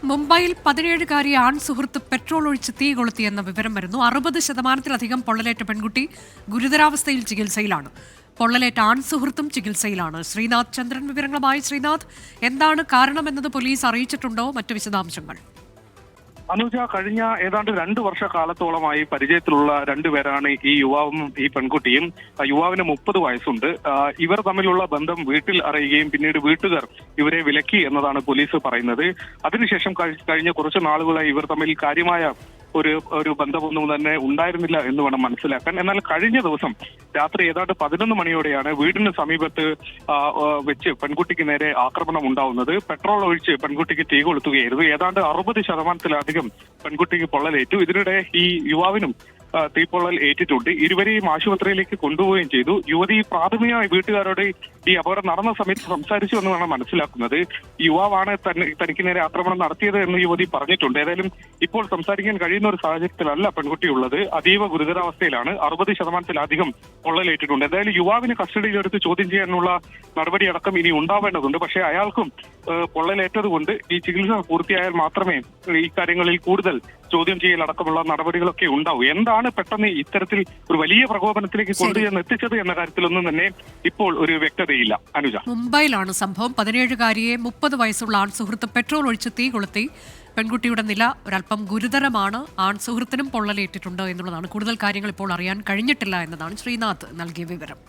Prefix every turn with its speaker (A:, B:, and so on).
A: മുംബൈയിൽ 17-കാരി ആൺ സുഹൃത്ത് പെട്രോൾ ഒഴിച്ച് തീ കൊളുത്തിയെന്ന വിവരം വരുന്നു. 60% പൊള്ളലേറ്റ പെൺകുട്ടി ഗുരുതരാവസ്ഥയിൽ ചികിത്സയിലാണ്. പൊള്ളലേറ്റ ആൺ സുഹൃത്തും ചികിത്സയിലാണ്. ശ്രീനാഥ് ചന്ദ്രൻ വിവരങ്ങളുമായി. ശ്രീനാഥ്, എന്താണ് കാരണമെന്നത് പോലീസ് അറിയിച്ചിട്ടുണ്ടോ? മറ്റു വിശദാംശങ്ങൾ?
B: അനുജ, കഴിഞ്ഞ ഏതാണ്ട് 2 വർഷക്കാലത്തോളമായി പരിചയത്തിലുള്ള രണ്ടുപേരാണ് ഈ യുവാവും ഈ പെൺകുട്ടിയും. യുവാവിന് 30 വയസ്സുണ്ട്. ഇവർ തമ്മിലുള്ള ബന്ധം വീട്ടിൽ അറിയുകയും പിന്നീട് വീട്ടുകാർ ഇവരെ വിലക്കി എന്നതാണ് പോലീസ് പറയുന്നത്. അതിനുശേഷം കഴിഞ്ഞ കുറച്ച് നാളുകളായി ഇവർ തമ്മിൽ കാര്യമായ ഒരു ബന്ധമൊന്നും തന്നെ ഉണ്ടായിരുന്നില്ല എന്ന് വേണം മനസ്സിലാക്കാൻ. എന്നാൽ കഴിഞ്ഞ ദിവസം രാത്രി ഏതാണ്ട് 11 മണിയോടെയാണ് വീടിന് സമീപത്ത് വെച്ച് പെൺകുട്ടിക്ക് നേരെ ആക്രമണം ഉണ്ടാവുന്നത്. പെട്രോൾ ഒഴിച്ച് പെൺകുട്ടിക്ക് തീ കൊളുത്തുകയായിരുന്നു. ഏതാണ്ട് 60% പെൺകുട്ടിക്ക് പൊള്ളലേറ്റു. ഇതിനിടെ ഈ യുവാവിനും തീപ്പൊള്ളൽ ഏറ്റിട്ടുണ്ട്. ഇരുവരെയും ആശുപത്രിയിലേക്ക് കൊണ്ടുപോവുകയും ചെയ്തു. യുവതി പ്രാഥമികമായി വീട്ടുകാരോട് ഈ അപകടം നടന്ന സമയത്ത് സംസാരിച്ചു എന്ന് വേണം മനസ്സിലാക്കുന്നത്. യുവാവാണ് തനിക്ക് നേരെ ആക്രമണം നടത്തിയത് എന്ന് യുവതി പറഞ്ഞിട്ടുണ്ട്. ഏതായാലും ഇപ്പോൾ സംസാരിക്കാൻ കഴിയുന്ന ഒരു സാഹചര്യത്തിലല്ല പെൺകുട്ടി ഉള്ളത്. അതീവ ഗുരുതരാവസ്ഥയിലാണ്. 60% പൊള്ളലേറ്റിട്ടുണ്ട്. എന്തായാലും യുവാവിനെ കസ്റ്റഡിയിലെടുത്ത് ചോദ്യം ചെയ്യാനുള്ള നടപടിയടക്കം ഇനി ഉണ്ടാവേണ്ടതുണ്ട്. പക്ഷേ അയാൾക്കും പൊള്ളലേറ്റത് കൊണ്ട് ഈ ചികിത്സ പൂർത്തിയായാൽ മാത്രമേ ഈ കാര്യങ്ങളിൽ കൂടുതൽ ചോദ്യം ചെയ്യലടക്കമുള്ള നടപടികളൊക്കെ ഉണ്ടാവും. എന്താണ് പെട്ടെന്ന് ഇത്തരത്തിൽ ഒരു വലിയ പ്രകോപനത്തിലേക്ക് കൊണ്ടുചെന്ന് എത്തിച്ചത് എന്ന കാര്യത്തിലൊന്നും തന്നെ ഇപ്പോൾ ഒരു വ്യക്തതയില്ല. അനുജ,
A: മുംബൈയിലാണ് സംഭവം. 17-കാരിയെ 30 വയസ്സുള്ള ആൺ സുഹൃത്ത് പെട്രോൾ ഒഴിച്ച് തീ കൊളുത്തി. പെൺകുട്ടിയുടെ നില ഒരല്പം ഗുരുതരമാണ്. ആൺ സുഹൃത്തിനും പൊള്ളലേറ്റിട്ടുണ്ട് എന്നുള്ളതാണ്. കൂടുതൽ കാര്യങ്ങൾ ഇപ്പോൾ അറിയാൻ കഴിഞ്ഞിട്ടില്ല എന്നതാണ് ശ്രീനാഥ് നൽകിയ വിവരം.